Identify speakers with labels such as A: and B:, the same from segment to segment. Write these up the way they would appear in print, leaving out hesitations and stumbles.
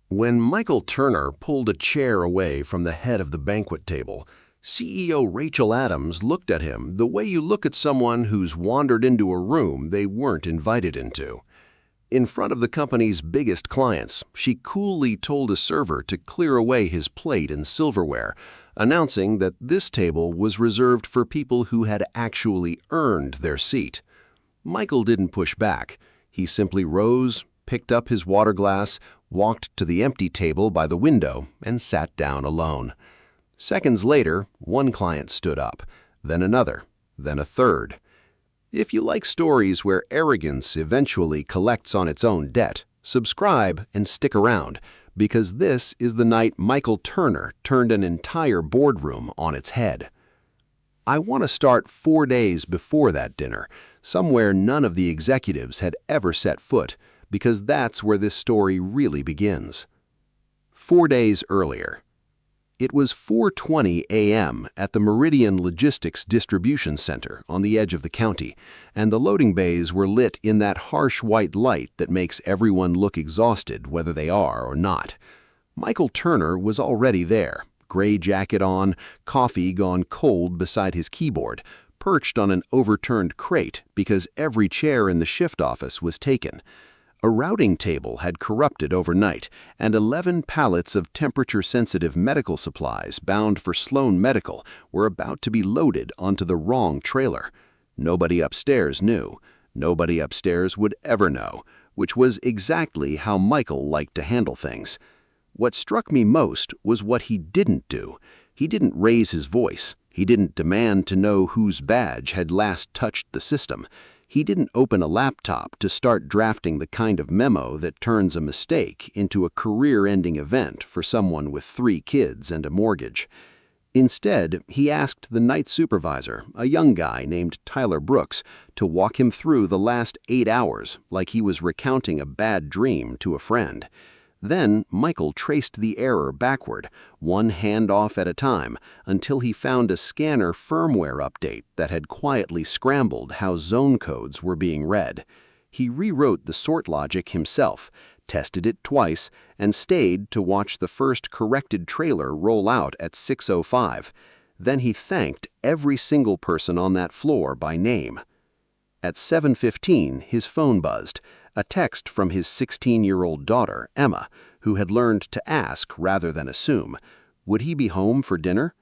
A: When Michael Turner pulled a chair away from the head of the banquet table, CEO Rachel Adams looked at him the way you look at someone who's wandered into a room they weren't invited into. In front of the company's biggest clients, she coolly told a server to clear away his plate and silverware, announcing that this table was reserved for people who had actually earned their seat. Michael didn't push back. He simply rose, picked up his water glass, walked to the empty table by the window, and sat down alone. Seconds later, one client stood up, then another, then a third. If you like stories where arrogance eventually collects on its own debt, subscribe and stick around, because this is the night Michael Turner turned an entire boardroom on its head. I want to start 4 days before that dinner, somewhere none of the executives had ever set foot, because that's where this story really begins. 4 days earlier. It was 4:20 a.m. at the Meridian Logistics Distribution Center on the edge of the county, and the loading bays were lit in that harsh white light that makes everyone look exhausted whether they are or not. Michael Turner was already there, gray jacket on, coffee gone cold beside his keyboard, perched on an overturned crate because every chair in the shift office was taken. A routing table had corrupted overnight, and 11 pallets of temperature-sensitive medical supplies bound for Sloan Medical were about to be loaded onto the wrong trailer. Nobody upstairs knew. Nobody upstairs would ever know, which was exactly how Michael liked to handle things. What struck me most was what he didn't do. He didn't raise his voice. He didn't demand to know whose badge had last touched the system. He didn't open a laptop to start drafting the kind of memo that turns a mistake into a career-ending event for someone with 3 kids and a mortgage. Instead, he asked the night supervisor, a young guy named Tyler Brooks, to walk him through the last 8 hours like he was recounting a bad dream to a friend. Then Michael traced the error backward, one handoff at a time, until he found a scanner firmware update that had quietly scrambled how zone codes were being read. He rewrote the sort logic himself, tested it twice, and stayed to watch the first corrected trailer roll out at 6:05. Then he thanked every single person on that floor by name. At 7:15, his phone buzzed. A text from his 16-year-old daughter, Emma, who had learned to ask rather than assume. Would he be home for dinner?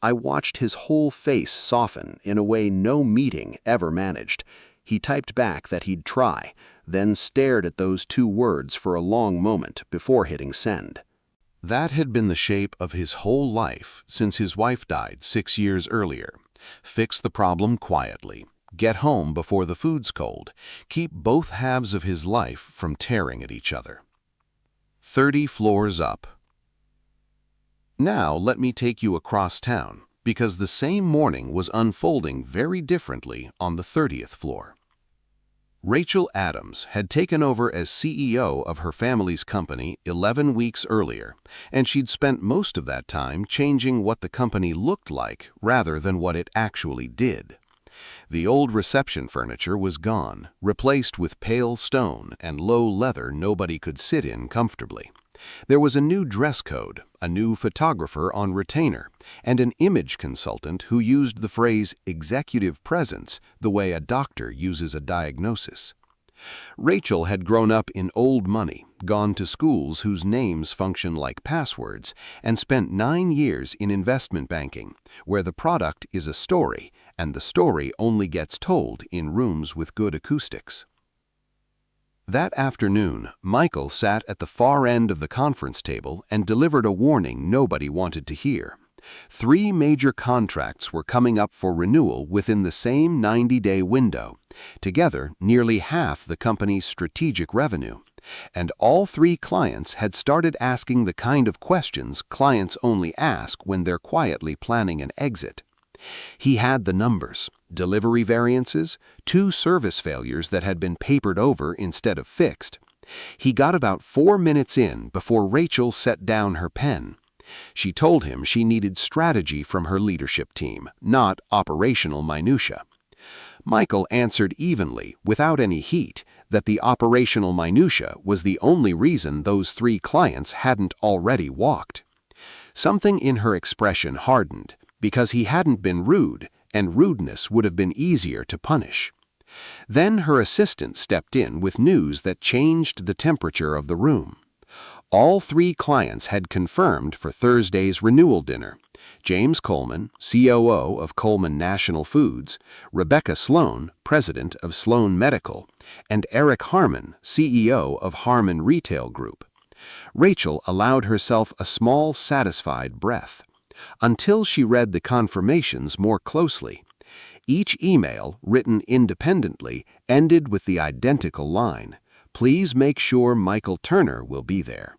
A: I watched his whole face soften in a way no meeting ever managed. He typed back that he'd try, then stared at those 2 words for a long moment before hitting send. That had been the shape of his whole life since his wife died 6 years earlier. Fix the problem quietly. Get home before the food's cold. Keep both halves of his life from tearing at each other. 30 floors up. Now let me take you across town, because the same morning was unfolding very differently on the 30th floor. Rachel Adams had taken over as CEO of her family's company 11 weeks earlier, and she'd spent most of that time changing what the company looked like rather than what it actually did. The old reception furniture was gone, replaced with pale stone and low leather nobody could sit in comfortably. There was a new dress code, a new photographer on retainer, and an image consultant who used the phrase executive presence the way a doctor uses a diagnosis. Rachel had grown up in old money, gone to schools whose names function like passwords, and spent 9 years in investment banking, where the product is a story, and the story only gets told in rooms with good acoustics. That afternoon, Michael sat at the far end of the conference table and delivered a warning nobody wanted to hear. 3 major contracts were coming up for renewal within the same 90-day window, together nearly half the company's strategic revenue. And all 3 clients had started asking the kind of questions clients only ask when they're quietly planning an exit. He had the numbers, delivery variances, 2 service failures that had been papered over instead of fixed. He got about 4 minutes in before Rachel set down her pen. She told him she needed strategy from her leadership team, not operational minutia.
B: Michael answered evenly, without any heat, that the operational minutia was the only reason those 3 clients hadn't already walked. Something in her expression hardened, because he hadn't been rude, and rudeness would have been easier to punish. Then her assistant stepped in with news that changed the temperature of the room. All 3 clients had confirmed for Thursday's renewal dinner: James Coleman, COO of Coleman National Foods, Rebecca Sloan, president of Sloan Medical, and Eric Harmon, CEO of Harmon Retail Group. Rachel allowed herself a small, satisfied breath, until she read the confirmations more closely. Each email, written independently, ended with the identical line: "Please make sure Michael Turner will be there."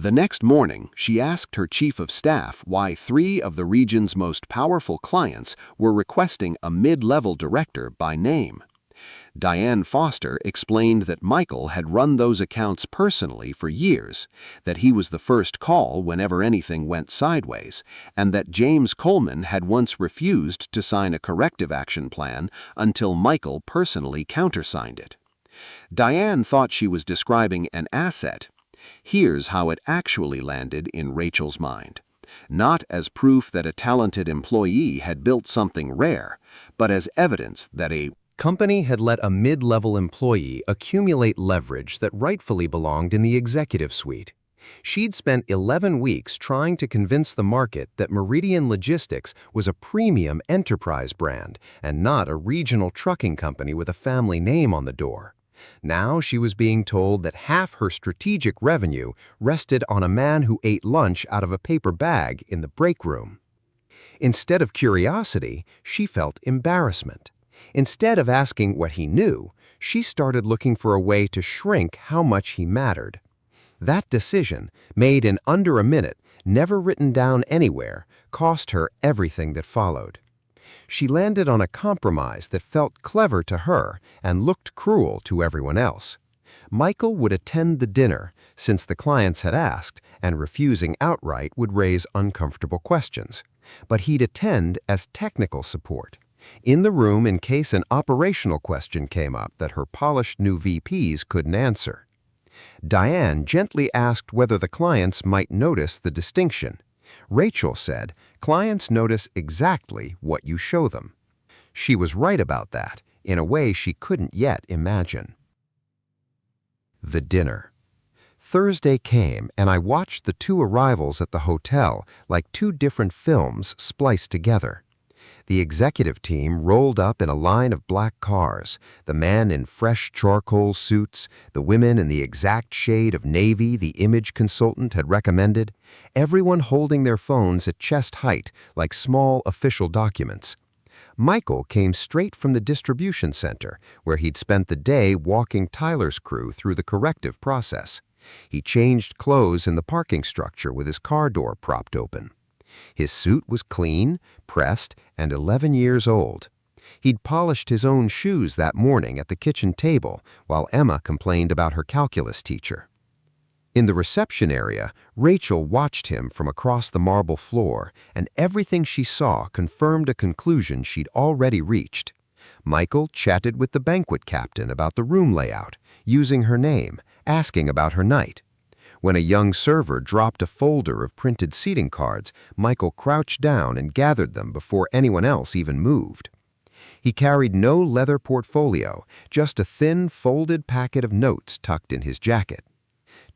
B: The next morning, she asked her chief of staff why 3 of the region's most powerful clients were requesting a mid-level director by name. Diane Foster explained that Michael had run those accounts personally for years, that he was the first call whenever anything went sideways, and that James Coleman had once refused to sign a corrective action plan until Michael personally countersigned it. Diane thought she was describing an asset. Here's how it actually landed in Rachel's mind: not as proof that a talented employee had built something rare, but as evidence that a
C: company had let a mid-level employee accumulate leverage that rightfully belonged in the executive suite. She'd spent 11 weeks trying to convince the market that Meridian Logistics was a premium enterprise brand and not a regional trucking company with a family name on the door. Now she was being told that half her strategic revenue rested on a man who ate lunch out of a paper bag in the break room. Instead of curiosity, she felt embarrassment. Instead of asking what he knew, she started looking for a way to shrink how much he mattered. That decision, made in under a minute, never written down anywhere, cost her everything that followed. She landed on a compromise that felt clever to her and looked cruel to everyone else. Michael would attend the dinner, since the clients had asked, and refusing outright would raise uncomfortable questions. But he'd attend as technical support, in the room in case an operational question came up that her polished new VPs couldn't answer. Diane gently asked whether the clients might notice the distinction. Rachel said, "Clients notice exactly what you show them." She was right about that, in a way she couldn't yet imagine. The dinner. Thursday came, and I watched the 2 arrivals at the hotel like 2 different films spliced together. The executive team rolled up in a line of black cars, the men in fresh charcoal suits, the women in the exact shade of navy the image consultant had recommended, everyone holding their phones at chest height like small official documents. Michael came straight from the distribution center, where he'd spent the day walking Tyler's crew through the corrective process. He changed clothes in the parking structure with his car door propped open. His suit was clean, pressed, and 11 years old. He'd polished his own shoes that morning at the kitchen table while Emma complained about her calculus teacher. In the reception area, Rachel watched him from across the marble floor, and everything she saw confirmed a conclusion she'd already reached. Michael chatted with the banquet captain about the room layout, using her name, asking about her night. When a young server dropped a folder of printed seating cards, Michael crouched down and gathered them before anyone else even moved. He carried no leather portfolio, just a thin, folded packet of notes tucked in his jacket.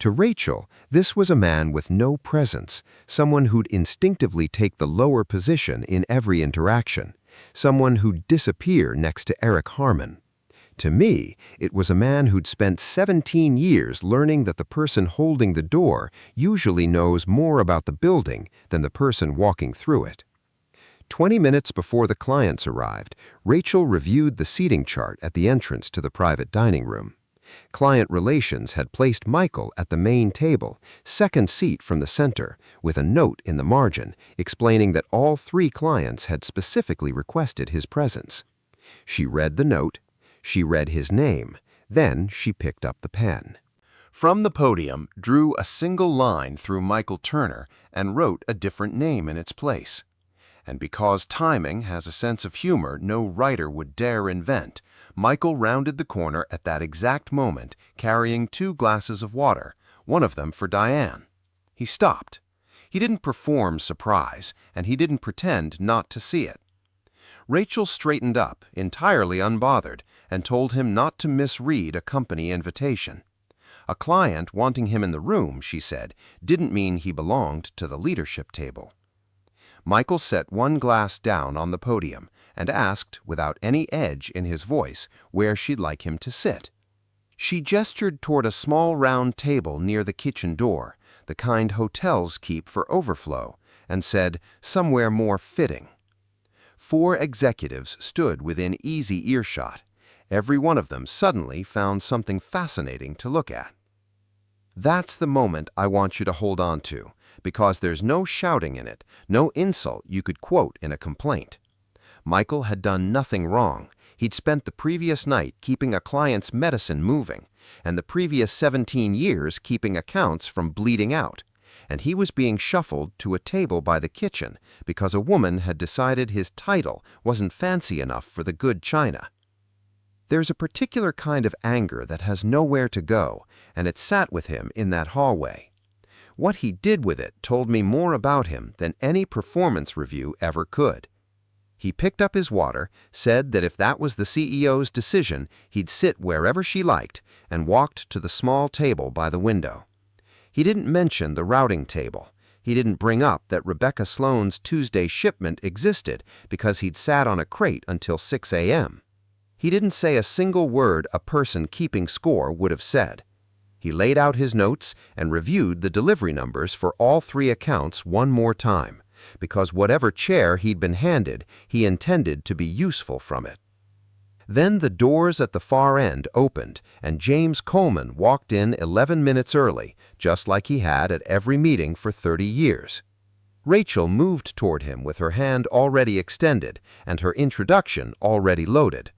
C: To Rachel, this was a man with no presence, someone who'd instinctively take the lower position in every interaction, someone who'd disappear next to Eric Harmon. To me, it was a man who'd spent 17 years learning that the person holding the door usually knows more about the building than the person walking through it. 20 minutes before the clients arrived, Rachel reviewed the seating chart at the entrance to the private dining room. Client relations had placed Michael at the main table, second seat from the center, with a note in the margin explaining that all 3 clients had specifically requested his presence. She read the note. She read his name, then she picked up the pen. From the podium, drew a single line through Michael Turner and wrote a different name in its place.
B: And because timing has a sense of humor no writer would dare invent, Michael rounded the corner at that exact moment, carrying 2 glasses of water, one of them for Diane. He stopped. He didn't perform surprise, and he didn't pretend not to see it. Rachel straightened up, entirely unbothered, and told him not to misread a company invitation. A client wanting him in the room, she said, didn't mean he belonged to the leadership table. Michael set 1 glass down on the podium and asked, without any edge in his voice, where she'd like him to sit. She gestured toward a small round table near the kitchen door, the kind hotels keep for overflow, and said, somewhere more fitting. 4 executives stood within easy earshot. Every one of them suddenly found something fascinating to look at. That's the moment I want you to hold on to, because there's no shouting in it, no insult you could quote in a complaint. Michael had done nothing wrong. He'd spent the previous night keeping a client's medicine moving, and the previous 17 years keeping accounts from bleeding out. And he was being shuffled to a table by the kitchen because a woman had decided his title wasn't fancy enough for the good china. There's a particular kind of anger that has nowhere to go, and it sat with him in that hallway. What he did with it told me more about him than any performance review ever could. He picked up his water, said that if that was the CEO's decision, he'd sit wherever she liked, and walked to the small table by the window. He didn't mention the routing table. He didn't bring up that Rebecca Sloane's Tuesday shipment existed because he'd sat on a crate until 6 a.m. He didn't say a single word a person keeping score would have said. He laid out his notes and reviewed the delivery numbers for all 3 accounts one more time, because whatever chair he'd been handed, he intended to be useful from it. Then the doors at the far end opened, and James Coleman walked in 11 minutes early, just like he had at every meeting for 30 years. Rachel moved toward him with her hand already extended and her introduction already loaded.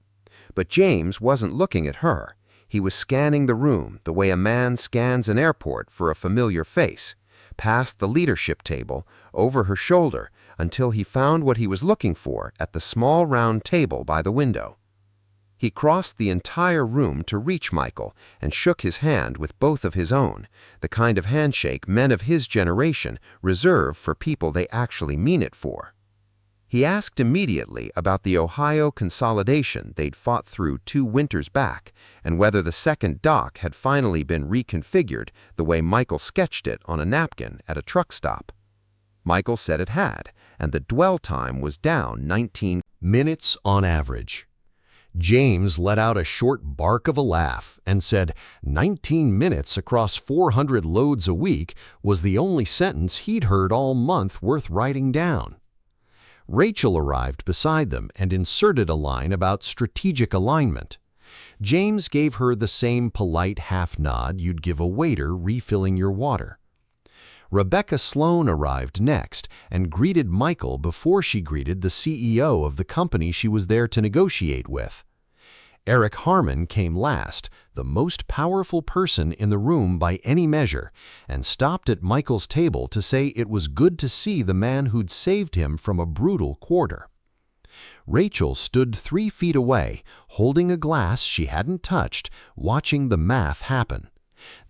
B: But James wasn't looking at her. He was scanning the room the way a man scans an airport for a familiar face, past the leadership table, over her shoulder, until he found what he was looking for at the small round table by the window. He crossed the entire room to reach Michael and shook his hand with both of his own, the kind of handshake men of his generation reserve for people they actually mean it for. He asked immediately about the Ohio consolidation they'd fought through 2 winters back, and whether the second dock had finally been reconfigured the way Michael sketched it on a napkin at a truck stop. Michael said it had, and the dwell time was down 19
C: minutes on average. James let out a short bark of a laugh and said 19 minutes across 400 loads a week was the only sentence he'd heard all month worth writing down. Rachel arrived beside them and inserted a line about strategic alignment. James gave her the same polite half-nod you'd give a waiter refilling your water. Rebecca Sloane arrived next and greeted Michael before she greeted the CEO of the company she was there to negotiate with. Eric Harmon came last, the most powerful person in the room by any measure, and stopped at Michael's table to say it was good to see the man who'd saved him from a brutal quarter. Rachel stood 3 feet away, holding a glass she hadn't touched, watching the math happen.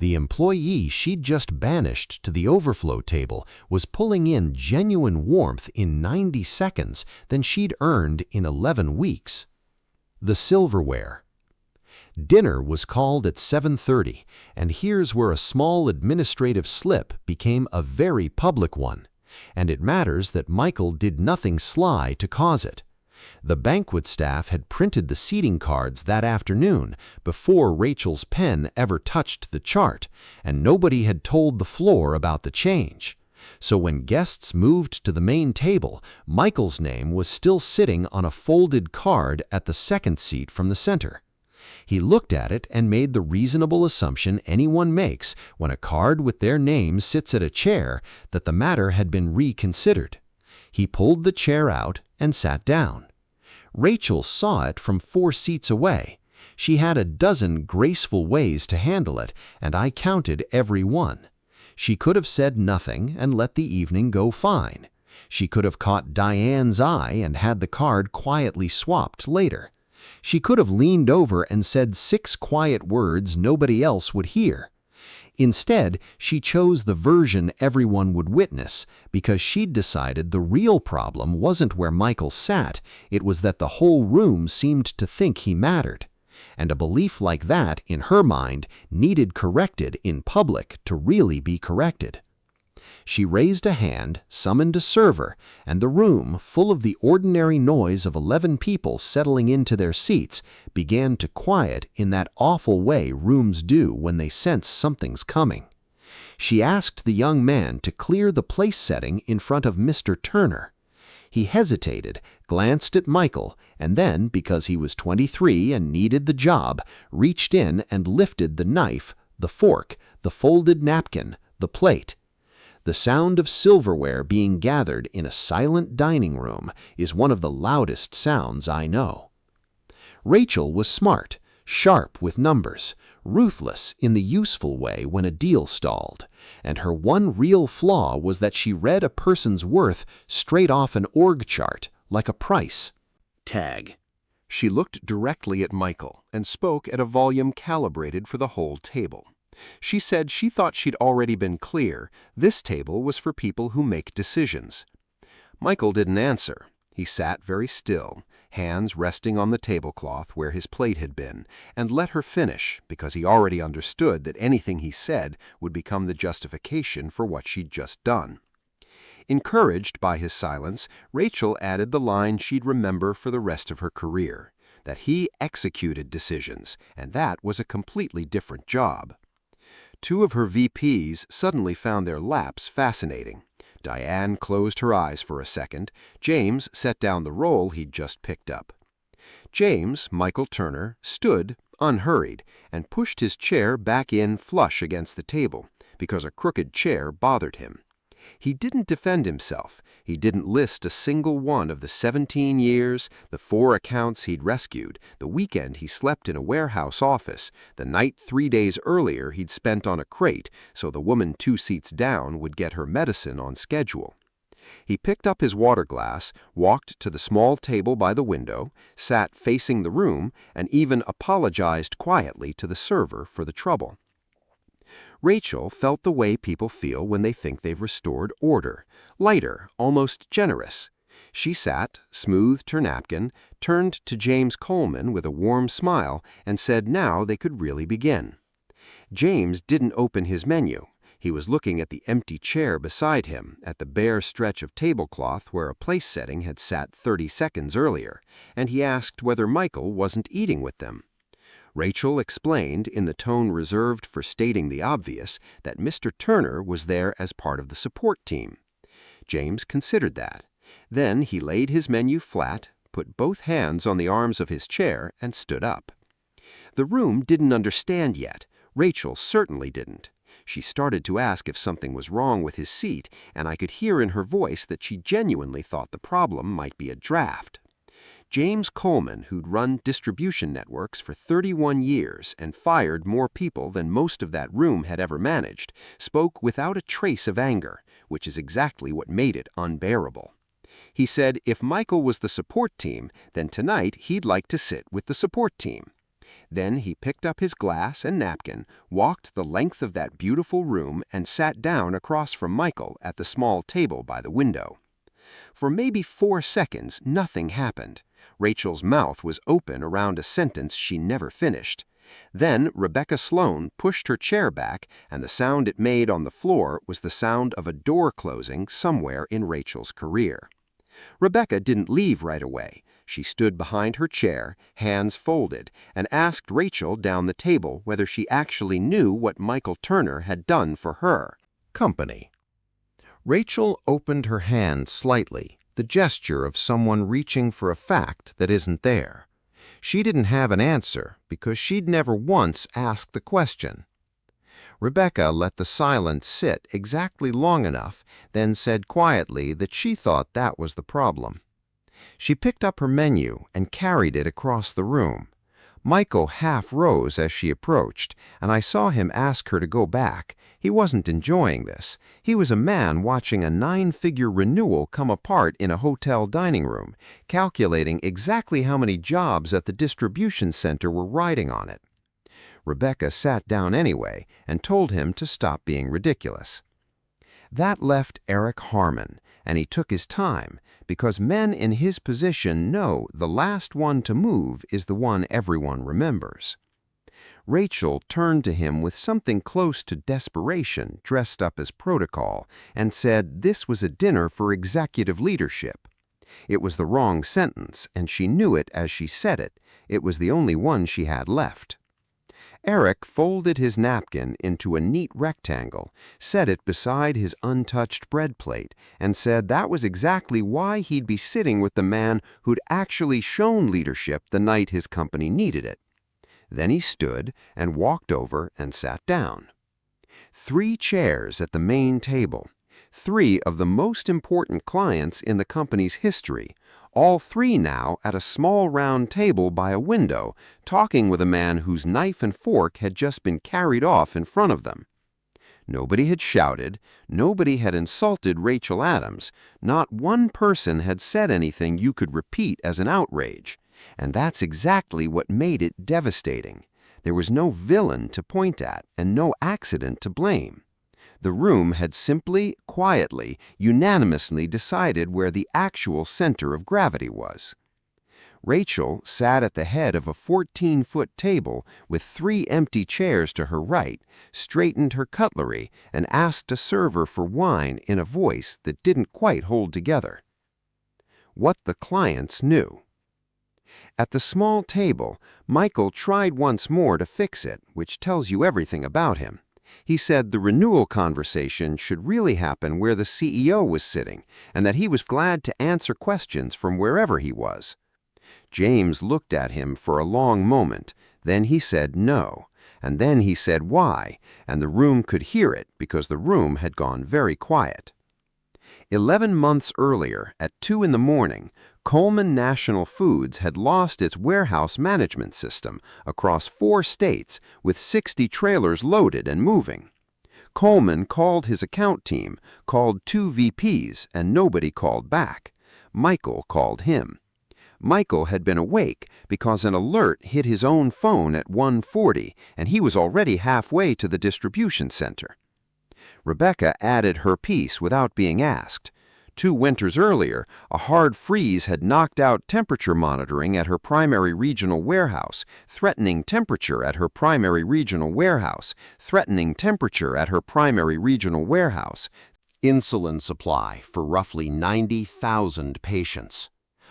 C: The employee she'd just banished to the overflow table was pulling in genuine warmth in 90 seconds than she'd earned in 11 weeks. The silverware. Dinner was called at 7:30, and here's where a small administrative slip became a very public one, and it matters that Michael did nothing sly to cause it. The banquet staff had printed the seating cards that afternoon before Rachel's pen ever touched the chart, and nobody had told the floor about the change. So when guests moved to the main table, Michael's name was still sitting on a folded card at the second seat from the center. He looked at it and made the reasonable assumption anyone makes when a card with their name sits at a chair that the matter had been reconsidered. He pulled the chair out and sat down. Rachel saw it from 4 seats away. She had a dozen graceful ways to handle it, and I counted every one. She could have said nothing and let the evening go fine. She could have caught Diane's eye and had the card quietly swapped later. She could have leaned over and said 6 quiet words nobody else would hear. Instead, she chose the version everyone would witness because she'd decided the real problem wasn't where Michael sat, it was that the whole room seemed to think he mattered. And a belief like that, in her mind, needed corrected in public to really be corrected. She raised a hand, summoned a server, and the room, full of the ordinary noise of 11 people settling into their seats, began to quiet in that awful way rooms do when they sense something's coming. She asked the young man to clear the place setting in front of Mr. Turner. He hesitated, glanced at Michael, and then, because he was 23 and needed the job, reached in and lifted the knife, the fork, the folded napkin, the plate. The sound of silverware being gathered in a silent dining room is one of the loudest sounds I know. Rachel was smart, sharp with numbers, ruthless in the useful way when a deal stalled, and her one real flaw was that she read a person's worth straight off an org chart, like a price tag. She looked directly at Michael and spoke at a volume calibrated for the whole table. She said she thought she'd already been clear. This table was for people who make decisions. Michael didn't answer. He sat very still, hands resting on the tablecloth where his plate had been, and let her finish because he already understood that anything he said would become the justification for what she'd just done. Encouraged by his silence, Rachel added the line she'd remember for the rest of her career, that he executed decisions, and that was a completely different job. 2 of her VPs suddenly found their laps fascinating. Diane closed her eyes for a second. James set down the roll he'd just picked up. James, Michael Turner, stood, unhurried, and pushed his chair back in flush against the table, because a crooked chair bothered him. He didn't defend himself. He didn't list a single one of the 17 years, the 4 accounts he'd rescued, the weekend he slept in a warehouse office, the night 3 days earlier he'd spent on a crate so the woman 2 seats down would get her medicine on schedule. He picked up his water glass, walked to the small table by the window, sat facing the room, and even apologized quietly to the server for the trouble. Rachel felt the way people feel when they think they've restored order, lighter, almost generous. She sat, smoothed her napkin, turned to James Coleman with a warm smile, and said now they could really begin. James didn't open his menu. He was looking at the empty chair beside him, at the bare stretch of tablecloth where a place setting had sat 30 seconds earlier, and he asked whether Michael wasn't eating with them. Rachel explained, in the tone reserved for stating the obvious, that Mr. Turner was there as part of the support team. James considered that. Then he laid his menu flat, put both hands on the arms of his chair, and stood up. The room didn't understand yet. Rachel certainly didn't. She started to ask if something was wrong with his seat, and I could hear in her voice that she genuinely thought the problem might be a draft. James Coleman, who'd run distribution networks for 31 years and fired more people than most of that room had ever managed, spoke without a trace of anger, which is exactly what made it unbearable. He said if Michael was the support team, then tonight he'd like to sit with the support team. Then he picked up his glass and napkin, walked the length of that beautiful room, and sat down across from Michael at the small table by the window. For maybe 4 seconds, nothing happened. Rachel's mouth was open around a sentence she never finished. Then Rebecca Sloan pushed her chair back, and the sound it made on the floor was the sound of a door closing somewhere in Rachel's career. Rebecca didn't leave right away. She stood behind her chair, hands folded, and asked Rachel down the table whether she actually knew what Michael Turner had done for her company. Rachel opened her hand slightly, the gesture of someone reaching for a fact that isn't there. She didn't have an answer because she'd never once asked the question. Rebecca let the silence sit exactly long enough, then said quietly that she thought that was the problem. She picked up her menu and carried it across the room. Michael half rose as she approached, and I saw him ask her to go back. He wasn't enjoying this. He was a man watching a 9-figure renewal come apart in a hotel dining room, calculating exactly how many jobs at the distribution center were riding on it. Rebecca sat down anyway and told him to stop being ridiculous. That left Eric Harmon, and he took his time, because men in his position know the last one to move is the one everyone remembers. Rachel turned to him with something close to desperation dressed up as protocol and said this was a dinner for executive leadership. It was the wrong sentence, and she knew it as she said it. It was the only one she had left. Eric folded his napkin into a neat rectangle, set it beside his untouched bread plate, and said that was exactly why he'd be sitting with the man who'd actually shown leadership the night his company needed it. Then he stood and walked over and sat down. 3 chairs at the main table. 3 of the most important clients in the company's history, all 3 now at a small round table by a window, talking with a man whose knife and fork had just been carried off in front of them. Nobody had shouted, nobody had insulted Rachel Adams, not one person had said anything you could repeat as an outrage. And that's exactly what made it devastating. There was no villain to point at and no accident to blame. The room had simply, quietly, unanimously decided where the actual center of gravity was. Rachel sat at the head of a 14-foot table with 3 empty chairs to her right, straightened her cutlery, and asked a server for wine in a voice that didn't quite hold together. What the clients knew. At the small table, Michael tried once more to fix it, which tells you everything about him. He said the renewal conversation should really happen where the CEO was sitting, and that he was glad to answer questions from wherever he was. James looked at him for a long moment, then he said no, and then he said why, and the room could hear it because the room had gone very quiet. 11 months earlier, at 2 in the morning, Coleman National Foods had lost its warehouse management system across 4 states with 60 trailers loaded and moving. Coleman called his account team, called 2 VPs, and nobody called back. Michael called him. Michael had been awake because an alert hit his own phone at 1:40, and he was already halfway to the distribution center. Rebecca added her piece without being asked. 2 winters earlier, a hard freeze had knocked out temperature monitoring at her primary regional warehouse, threatening temperature at her primary regional warehouse, threatening temperature at her primary regional warehouse.
A: Insulin supply for roughly 90,000 patients.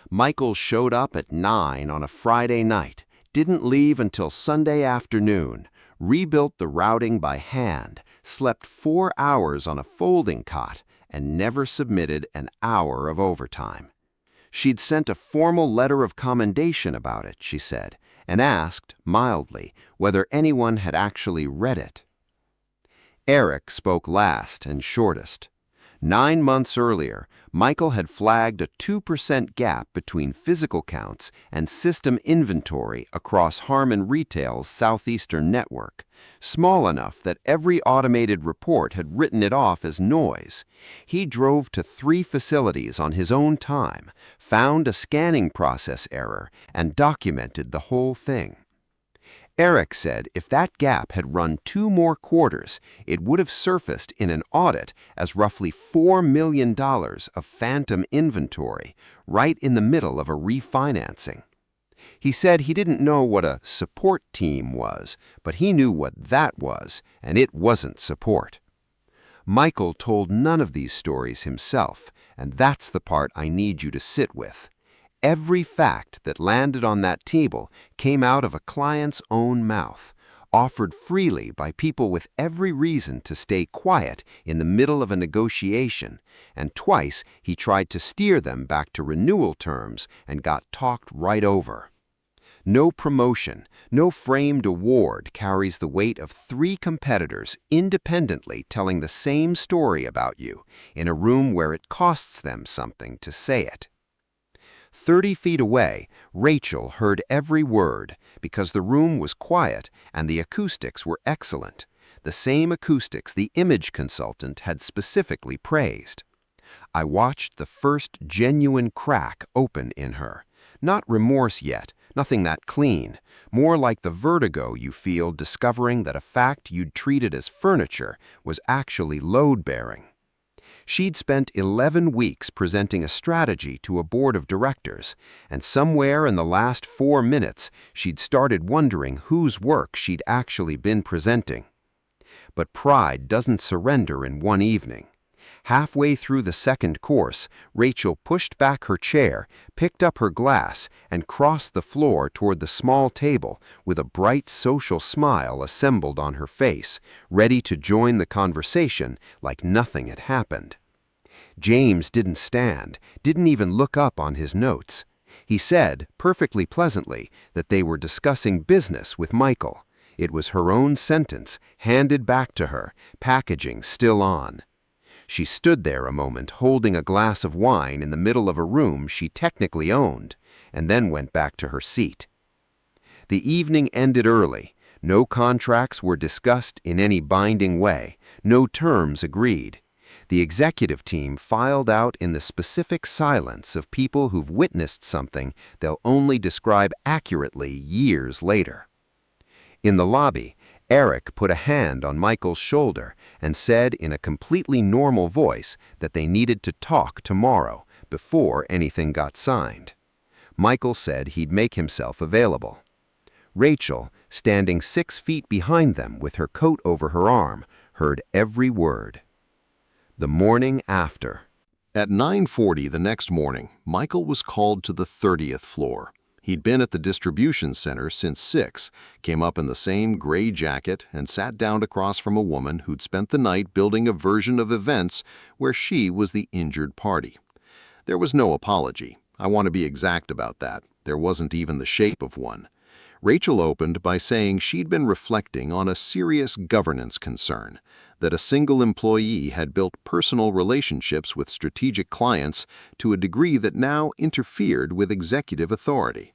A: Michael showed up at 9 on a Friday night, didn't leave until Sunday afternoon, rebuilt the routing by hand, slept 4 hours on a folding cot, and never submitted an hour of overtime. She'd sent a formal letter of commendation about it, she said, and asked, mildly, whether anyone had actually read it. Eric spoke last and shortest. 9 months earlier, Michael had flagged a 2% gap between physical counts and system inventory across Harmon Retail's southeastern network, small enough that every automated report had written it off as noise. He drove to 3 facilities on his own time, found a scanning process error, and documented the whole thing. Eric said if that gap had run 2 more quarters, it would have surfaced in an audit as roughly $4 million of phantom inventory, right in the middle of a refinancing. He said he didn't know what a support team was, but he knew what that was, and it wasn't support. Michael told none of these stories himself, and that's the part I need you to sit with. Every fact that landed on that table came out of a client's own mouth, offered freely by people with every reason to stay quiet in the middle of a negotiation, and twice he tried to steer them back to renewal terms and got talked right over. No promotion, no framed award carries the weight of 3 competitors independently telling the same story about you in a room where it costs them something to say it.
B: 30 feet away, Rachel heard every word because the room was quiet and the acoustics were excellent, the same acoustics the image consultant had specifically praised. I watched the first genuine crack open in her. Not remorse yet, nothing that clean, more like the vertigo you feel discovering that a fact you'd treated as furniture was actually load-bearing. She'd spent 11 weeks presenting a strategy to a board of directors, and somewhere in the last 4 minutes, she'd started wondering whose work she'd actually been presenting. But pride doesn't surrender in one evening. Halfway through the second course, Rachel pushed back her chair, picked up her glass, and crossed the floor toward the small table with a bright social smile assembled on her face, ready to join the conversation like nothing had happened. James didn't stand, didn't even look up on his notes. He said, perfectly pleasantly, that they were discussing business with Michael. It was her own sentence, handed back to her, packaging still on. She stood there a moment holding a glass of wine in the middle of a room she technically owned, and then went back to her seat. The evening ended early. No contracts were discussed in any binding way, no terms agreed. The executive team filed out in the specific silence of people who've witnessed something they'll only describe accurately years later. In the lobby, Eric put a hand on Michael's shoulder and said in a completely normal voice that they needed to talk tomorrow before anything got signed. Michael said he'd make himself available. Rachel, standing 6 feet behind them with her coat over her arm, heard every word. The morning after.
D: At 9:40 the next morning, Michael was called to the 30th floor. He'd been at the distribution center since 6, came up in the same gray jacket, and sat down across from a woman who'd spent the night building a version of events where she was the injured party. There was no apology. I want to be exact about that. There wasn't even the shape of one. Rachel opened by saying she'd been reflecting on a serious governance concern, that a single employee had built personal relationships with strategic clients to a degree that now interfered with executive authority.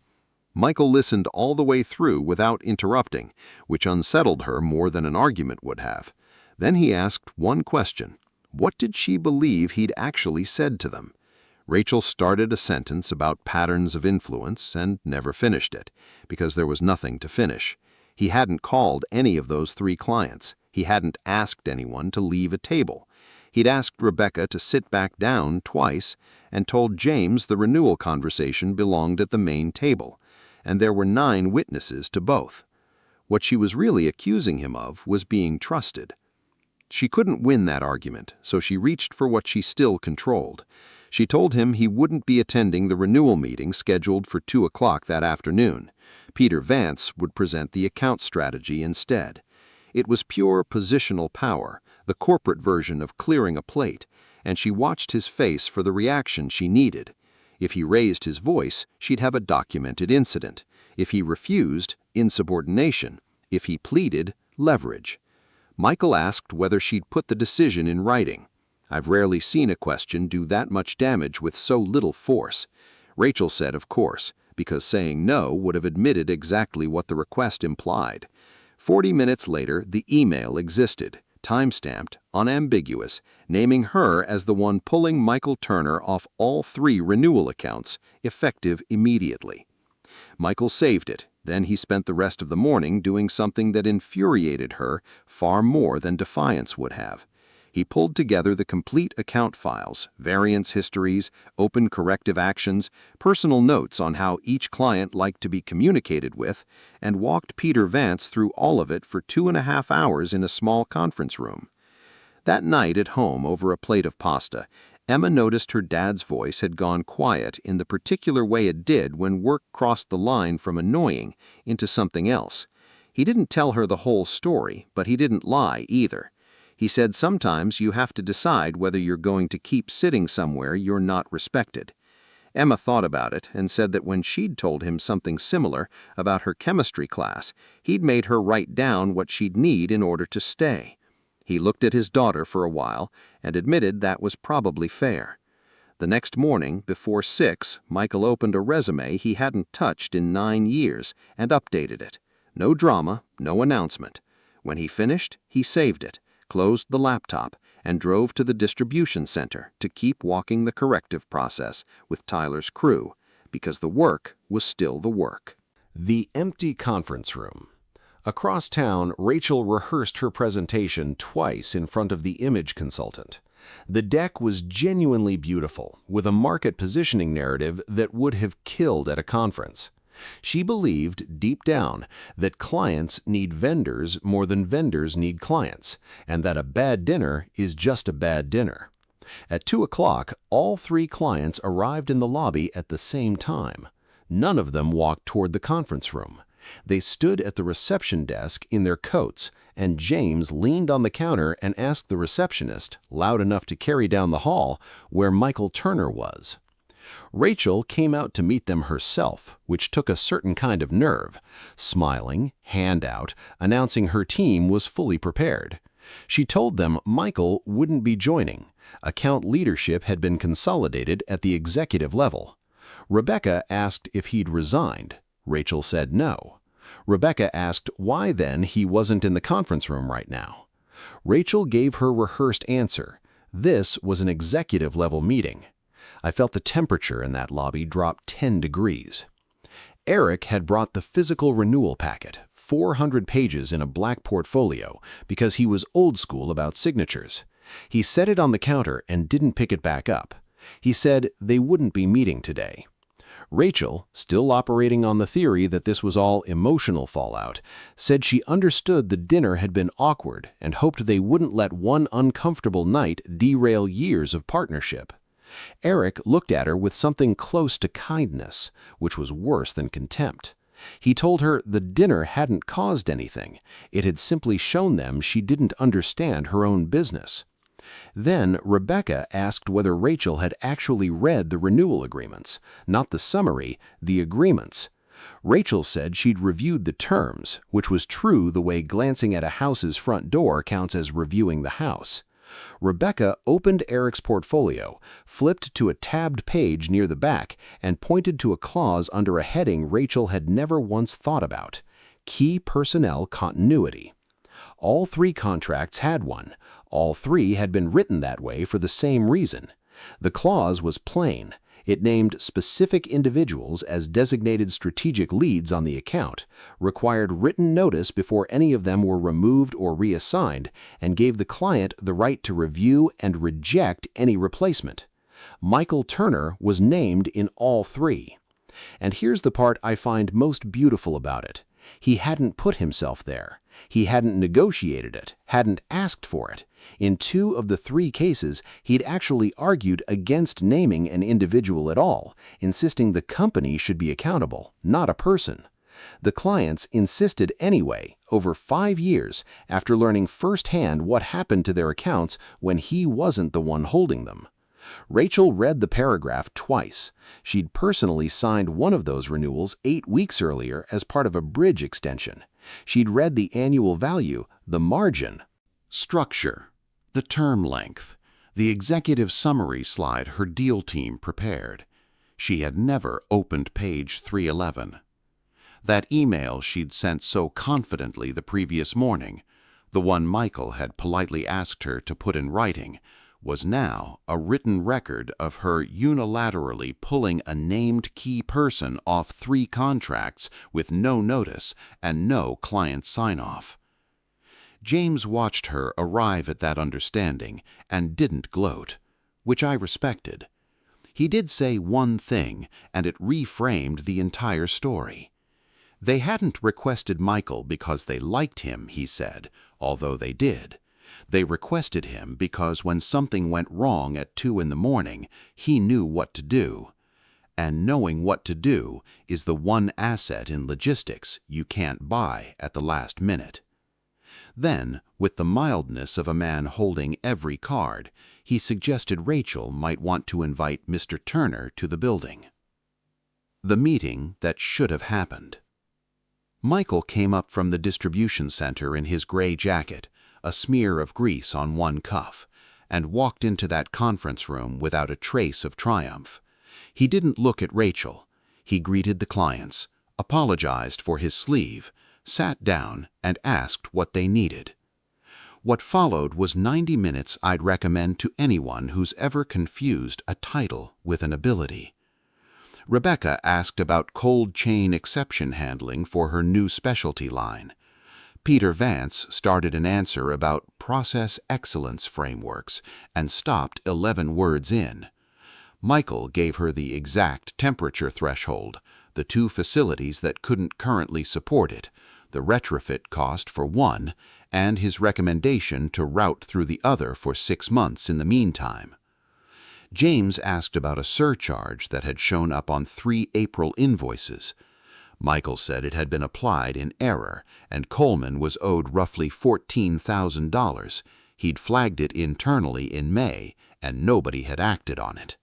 D: Michael listened all the way through without interrupting, which unsettled her more than an argument would have. Then he asked one question. What did she believe he'd actually said to them? Rachel started a sentence about patterns of influence and never finished it, because there was nothing to finish. He hadn't called any of those 3 clients. He hadn't asked anyone to leave a table. He'd asked Rebecca to sit back down twice and told James the renewal conversation belonged at the main table, and there were 9 witnesses to both. What she was really accusing him of was being trusted. She couldn't win that argument, so she reached for what she still controlled. She told him he wouldn't be attending the renewal meeting scheduled for 2 o'clock that afternoon. Peter Vance would present the account strategy instead. It was pure positional power, the corporate version of clearing a plate, and she watched his face for the reaction she needed. If he raised his voice, she'd have a documented incident. If he refused, insubordination. If he pleaded, leverage. Michael asked whether she'd put the decision in writing. I've rarely seen a question do that much damage with so little force. Rachel said, of course, because saying no would have admitted exactly what the request implied. 40 minutes later, the email existed, time-stamped, unambiguous, naming her as the one pulling Michael Turner off all 3 renewal accounts, effective immediately. Michael saved it. Then he spent the rest of the morning doing something that infuriated her far more than defiance would have. He pulled together the complete account files, variance histories, open corrective actions, personal notes on how each client liked to be communicated with, and walked Peter Vance through all of it for 2.5 hours in a small conference room. That night at home over a plate of pasta, Emma noticed her dad's voice had gone quiet in the particular way it did when work crossed the line from annoying into something else. He didn't tell her the whole story, but he didn't lie either. He said sometimes you have to decide whether you're going to keep sitting somewhere you're not respected. Emma thought about it and said that when she'd told him something similar about her chemistry class, he'd made her write down what she'd need in order to stay. He looked at his daughter for a while and admitted that was probably fair. The next morning, before 6, Michael opened a resume he hadn't touched in 9 years and updated it. No drama, no announcement. When he finished, he saved it, closed the laptop, and drove to the distribution center to keep walking the corrective process with Tyler's crew, because the work was still the work.
A: The empty conference room. Across town, Rachel rehearsed her presentation twice in front of the image consultant. The deck was genuinely beautiful, with a market positioning narrative that would have killed at a conference. She believed, deep down, that clients need vendors more than vendors need clients, and that a bad dinner is just a bad dinner. At 2 o'clock, all 3 clients arrived in the lobby at the same time. None of them walked toward the conference room. They stood at the reception desk in their coats, and James leaned on the counter and asked the receptionist, loud enough to carry down the hall, where Michael Turner was. Rachel came out to meet them herself, which took a certain kind of nerve, smiling, hand out, announcing her team was fully prepared. She told them Michael wouldn't be joining. Account leadership had been consolidated at the executive level. Rebecca asked if he'd resigned. Rachel said no. Rebecca asked why then he wasn't in the conference room right now. Rachel gave her rehearsed answer. This was an executive-level meeting. I felt the temperature in that lobby drop 10 degrees. Eric had brought the physical renewal packet, 400 pages in a black portfolio, because he was old school about signatures. He set it on the counter and didn't pick it back up. He said they wouldn't be meeting today. Rachel, still operating on the theory that this was all emotional fallout, said she understood the dinner had been awkward and hoped they wouldn't let one uncomfortable night derail years of partnership. Eric looked at her with something close to kindness, which was worse than contempt. He told her the dinner hadn't caused anything. It had simply shown them she didn't understand her own business. Then Rebecca asked whether Rachel had actually read the renewal agreements, not the summary, the agreements. Rachel said she'd reviewed the terms, which was true the way glancing at a house's front door counts as reviewing the house. Rebecca opened Eric's portfolio, flipped to a tabbed page near the back, and pointed to a clause under a heading Rachel had never once thought about: Key Personnel Continuity. All 3 contracts had one. All 3 had been written that way for the same reason. The clause was plain. It named specific individuals as designated strategic leads on the account, required written notice before any of them were removed or reassigned, and gave the client the right to review and reject any replacement. Michael Turner was named in all 3. And here's the part I find most beautiful about it. He hadn't put himself there. He hadn't negotiated it, hadn't asked for it. In 2 of the 3 cases, he'd actually argued against naming an individual at all, insisting the company should be accountable, not a person. The clients insisted anyway, over 5 years, after learning firsthand what happened to their accounts when he wasn't the one holding them. Rachel read the paragraph twice. She'd personally signed one of those renewals 8 weeks earlier as part of a bridge extension. She'd read the annual value, the margin.
B: Structure, the term length, the executive summary slide her deal team prepared. She had never opened page 311. That email she'd sent so confidently the previous morning, the one Michael had politely asked her to put in writing, was now a written record of her unilaterally pulling a named key person off 3 contracts with no notice and no client sign-off. James watched her arrive at that understanding and didn't gloat, which I respected. He did say one thing, and it reframed the entire story. They hadn't requested Michael because they liked him, he said, although they did. They requested him because when something went wrong at 2 in the morning, he knew what to do. And knowing what to do is the one asset in logistics you can't buy at the last minute. Then, with the mildness of a man holding every card, he suggested Rachel might want to invite Mr. Turner to the building. The meeting that should have happened. Michael came up from the distribution center in his gray jacket, a smear of grease on one cuff, and walked into that conference room without a trace of triumph. He didn't look at Rachel. He greeted the clients, apologized for his sleeve, sat down, and asked what they needed. What followed was 90 minutes I'd recommend to anyone who's ever confused a title with an ability. Rebecca asked about cold chain exception handling for her new specialty line. Peter Vance started an answer about process excellence frameworks and stopped 11 words in. Michael gave her the exact temperature threshold, the 2 facilities that couldn't currently support it, the retrofit cost for one, and his recommendation to route through the other for 6 months in the meantime. James asked about a surcharge that had shown up on 3 April invoices. Michael said it had been applied in error, and Coleman was owed roughly $14,000. He'd flagged it internally in May, and nobody had acted on it.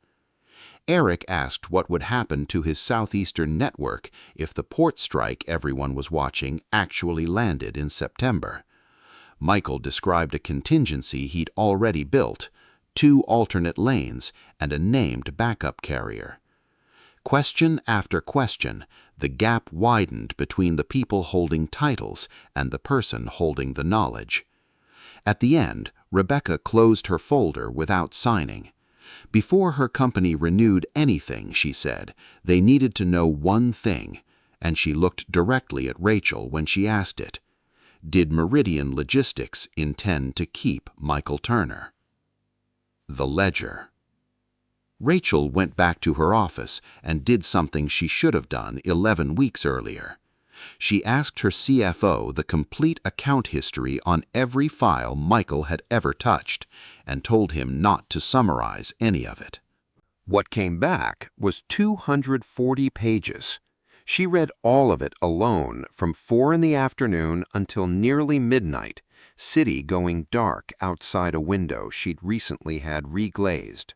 B: Eric asked what would happen to his southeastern network if the port strike everyone was watching actually landed in September. Michael described a contingency he'd already built, 2 alternate lanes, and a named backup carrier. Question after question, the gap widened between the people holding titles and the person holding the knowledge. At the end, Rebecca closed her folder without signing. Before her company renewed anything, she said, they needed to know one thing, and she looked directly at Rachel when she asked it. Did Meridian Logistics intend to keep Michael Turner? The ledger. Rachel went back to her office and did something she should have done 11 weeks earlier. She asked her CFO the complete account history on every file Michael had ever touched and told him not to summarize any of it.
C: What came back was 240 pages. She read all of it alone from 4 in the afternoon until nearly midnight, city going dark outside a window she'd recently had reglazed.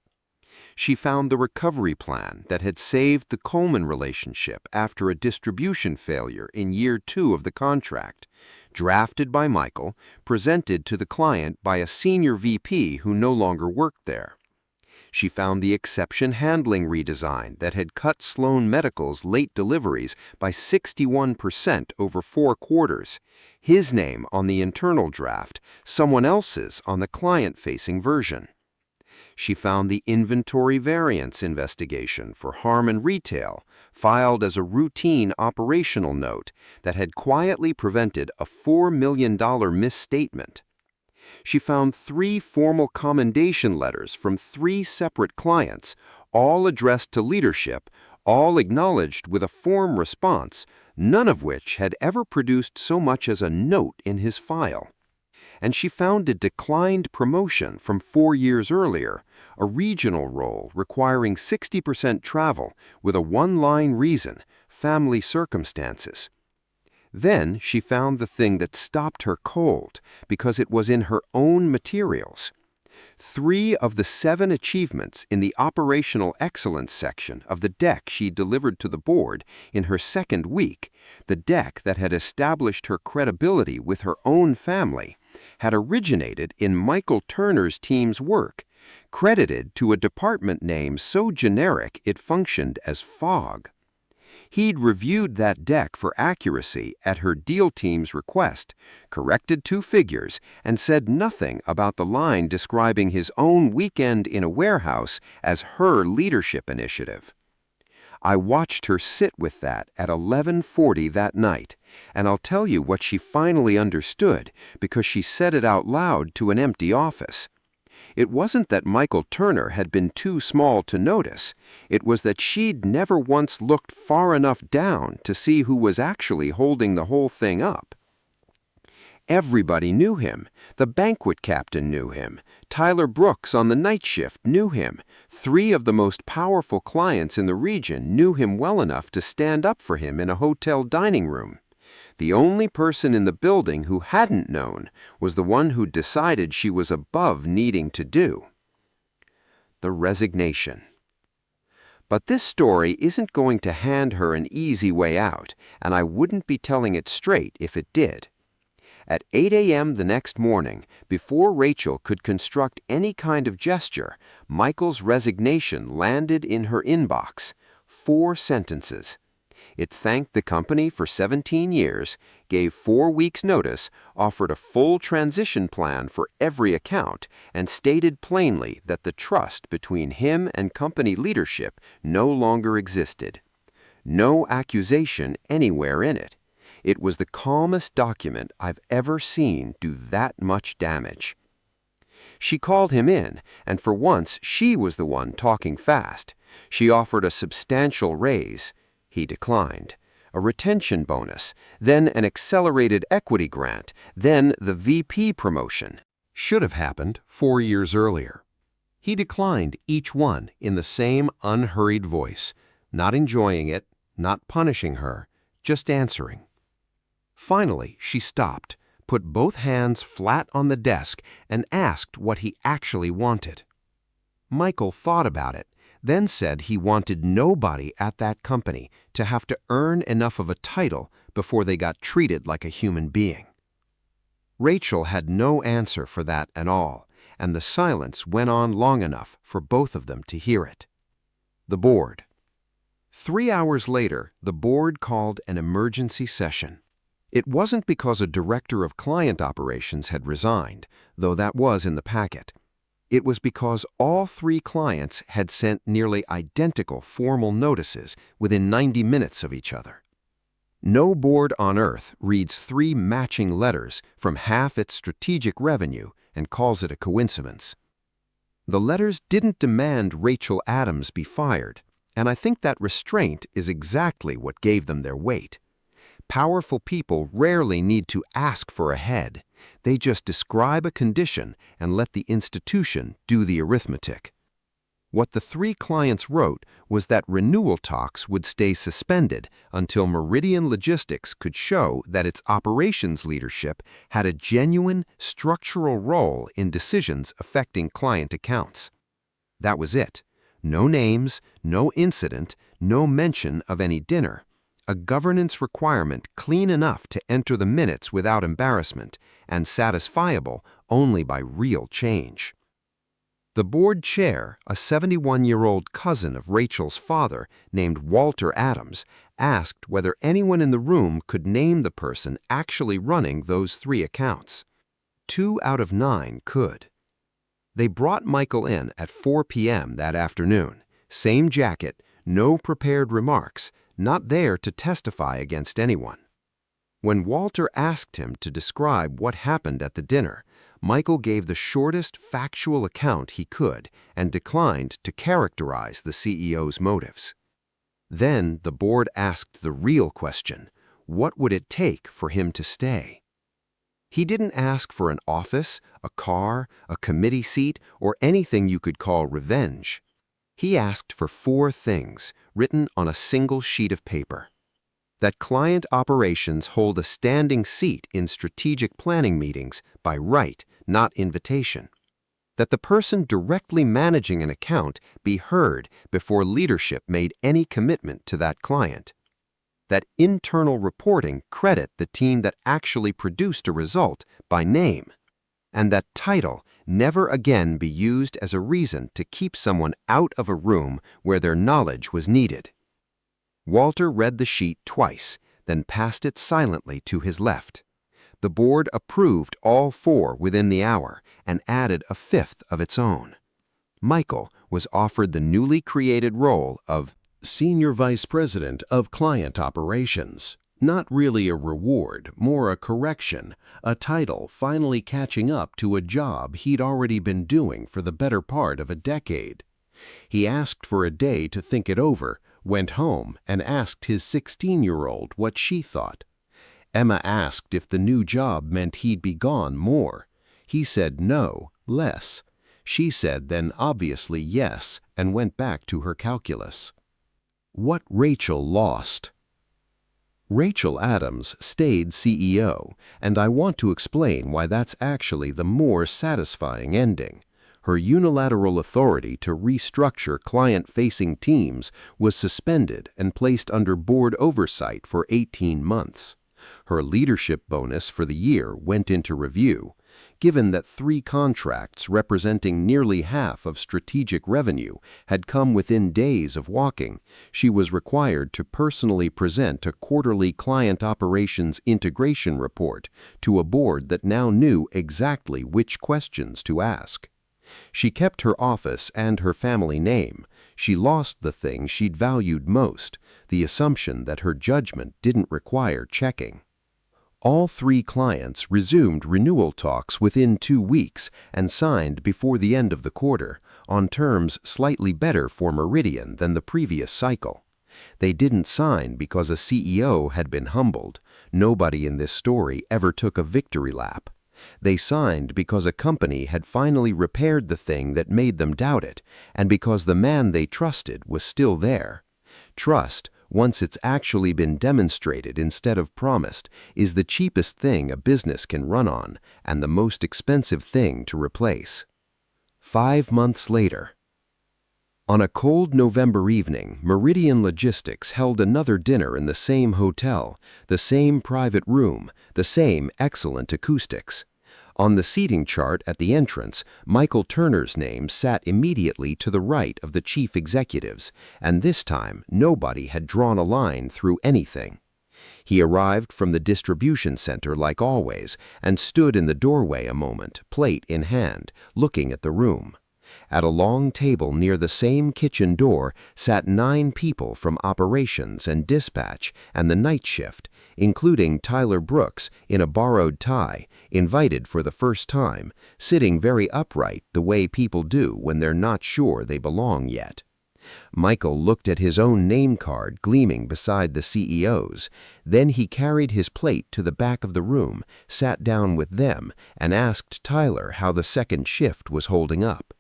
C: She found the recovery plan that had saved the Coleman relationship after a distribution failure in year 2 of the contract, drafted by Michael, presented to the client by a senior VP who no longer worked there. She found the exception handling redesign that had cut Sloan Medical's late deliveries by 61% over 4 quarters, his name on the internal draft, someone else's on the client-facing version. She found the inventory variance investigation for Harmon Retail, filed as a routine operational note that had quietly prevented a $4 million misstatement. She found 3 formal commendation letters from 3 separate clients, all addressed to leadership, all acknowledged with a form response, none of which had ever produced so much as a note in his file. And she found a declined promotion from 4 years earlier, a regional role requiring 60% travel with a one-line reason, family circumstances. Then she found the thing that stopped her cold because it was in her own materials. 3 of the 7 achievements in the operational excellence section of the deck she delivered to the board in her 2nd week, the deck that had established her credibility with her own family, had originated in Michael Turner's team's work, credited to a department name so generic it functioned as fog. He'd reviewed that deck for accuracy at her deal team's request, corrected 2 figures, and said nothing about the line describing his own weekend in a warehouse as her leadership initiative. I watched her sit with that at 11:40 that night, and I'll tell you what she finally understood because she said it out loud to an empty office. It wasn't that Michael Turner had been too small to notice. It was that she'd never once looked far enough down to see who was actually holding the whole thing up. Everybody knew him. The banquet captain knew him. Tyler Brooks on the night shift knew him. 3 of the most powerful clients in the region knew him well enough to stand up for him in a hotel dining room. The only person in the building who hadn't known was the one who decided she was above needing to do. The resignation. But this story isn't going to hand her an easy way out, and I wouldn't be telling it straight if it did.
B: At 8 a.m. the next morning, before Rachel could construct any kind of gesture, Michael's resignation landed in her inbox. 4 sentences. It thanked the company for 17 years, gave 4 weeks' notice, offered a full transition plan for every account, and stated plainly that the trust between him and company leadership no longer existed. No accusation anywhere in it. It was the calmest document I've ever seen do that much damage. She called him in, and for once she was the one talking fast. She offered a substantial raise. He declined. A retention bonus, then an accelerated equity grant, then the VP promotion.
C: Should have happened 4 years earlier. He declined each one in the same unhurried voice, not enjoying it, not punishing her, just answering. Finally, she stopped, put both hands flat on the desk, and asked what he actually wanted. Michael thought about it, then said he wanted nobody at that company to have to earn enough of a title before they got treated like a human being. Rachel had no answer for that at all, and the silence went on long enough for both of them to hear it. The board. 3 hours later, the board called an emergency session. It wasn't because a director of client operations had resigned, though that was in the packet. It was because all 3 clients had sent nearly identical formal notices within 90 minutes of each other. No board on earth reads 3 matching letters from half its strategic revenue and calls it a coincidence. The letters didn't demand Rachel Adams be fired, and I think that restraint is exactly what gave them their weight. Powerful people rarely need to ask for a head. They just describe a condition and let the institution do the arithmetic. What the 3 clients wrote was that renewal talks would stay suspended until Meridian Logistics could show that its operations leadership had a genuine structural role in decisions affecting client accounts. That was it. No names, no incident, no mention of any dinner. A governance requirement clean enough to enter the minutes without embarrassment and satisfiable only by real change. The board chair, a 71-year-old cousin of Rachel's father named Walter Adams, asked whether anyone in the room could name the person actually running those 3 accounts. 2 out of 9 could. They brought Michael in at 4 p.m. that afternoon. Same jacket, no prepared remarks, not there to testify against anyone. When Walter asked him to describe what happened at the dinner, Michael gave the shortest factual account he could and declined to characterize the CEO's motives. Then the board asked the real question: what would it take for him to stay? He didn't ask for an office, a car, a committee seat, or anything you could call revenge. He asked for 4 things, written on a single sheet of paper. That client operations hold a standing seat in strategic planning meetings by right, not invitation. That the person directly managing an account be heard before leadership made any commitment to that client. That internal reporting credit the team that actually produced a result by name. And that title never again be used as a reason to keep someone out of a room where their knowledge was needed. Walter read the sheet twice, then passed it silently to his left. The board approved all 4 within the hour and added a 5th of its own. Michael was offered the newly created role of
A: Senior Vice President of Client Operations. Not really a reward, more a correction, a title finally catching up to a job he'd already been doing for the better part of a decade. He asked for a day to think it over, went home, and asked his 16-year-old what she thought. Emma asked if the new job meant he'd be gone more. He said no, less. She said then obviously yes, and went back to her calculus. What Rachel lost. Rachel Adams stayed CEO, and I want to explain why that's actually the more satisfying ending. Her unilateral authority to restructure client-facing teams was suspended and placed under board oversight for 18 months.
C: Her leadership bonus for the year went into review. Given that 3 contracts representing nearly half of strategic revenue had come within days of walking, she was required to personally present a quarterly client operations integration report to a board that now knew exactly which questions to ask. She kept her office and her family name. She lost the thing she'd valued most, the assumption that her judgment didn't require checking. All 3 clients resumed renewal talks within 2 weeks and signed before the end of the quarter, on terms slightly better for Meridian than the previous cycle. They didn't sign because a CEO had been humbled. Nobody in this story ever took a victory lap. They signed because a company had finally repaired the thing that made them doubt it, and because the man they trusted was still there. Trust, once it's actually been demonstrated instead of promised, is the cheapest thing a business can run on and the most expensive thing to replace. 5 months later. On a cold November evening, Meridian Logistics held another dinner in the same hotel, the same private room, the same excellent acoustics. On the seating chart at the entrance, Michael Turner's name sat immediately to the right of the chief executives, and this time nobody had drawn a line through anything. He arrived from the distribution center like always and stood in the doorway a moment, plate in hand, looking at the room. At a long table near the same kitchen door sat 9 people from operations and dispatch and the night shift, including Tyler Brooks in a borrowed tie, invited for the first time, sitting very upright the way people do when they're not sure they belong yet. Michael looked at his own name card gleaming beside the CEO's. Then he carried his plate to the back of the room, sat down with them, and asked Tyler how the second shift was holding up.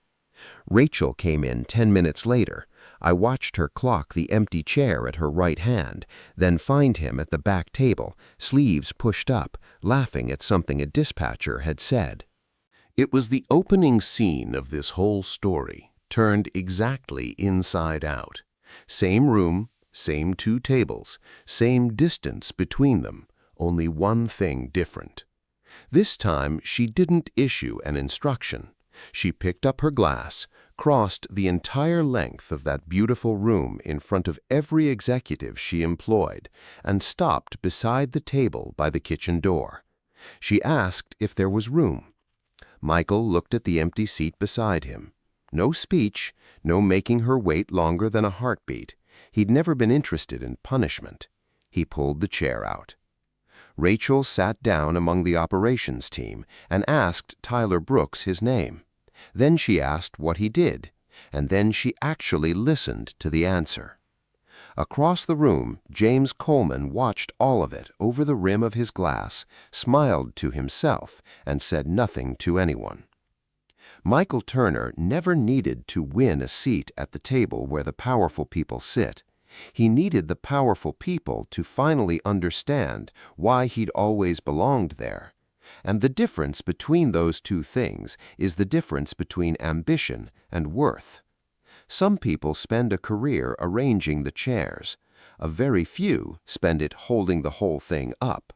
C: Rachel came in 10 minutes later. I watched her clock the empty chair at her right hand, then find him at the back table, sleeves pushed up, laughing at something a dispatcher had said.
A: It was the opening scene of this whole story, turned exactly inside out. Same room, same 2 tables, same distance between them, only one thing different. This time she didn't issue an instruction. She picked up her glass, crossed the entire length of that beautiful room in front of every executive she employed, and stopped beside the table by the kitchen door. She asked if there was room. Michael looked at the empty seat beside him. No speech, no making her wait longer than a heartbeat. He'd never been interested in punishment. He pulled the chair out. Rachel sat down among the operations team and asked Tyler Brooks his name. Then she asked what he did, and then she actually listened to the answer. Across the room, James Coleman watched all of it over the rim of his glass, smiled to himself, and said nothing to anyone. Michael Turner never needed to win a seat at the table where the powerful people sit. He needed the powerful people to finally understand why he'd always belonged there. And the difference between those 2 things is the difference between ambition and worth. Some people spend a career arranging the chairs. A very few spend it holding the whole thing up.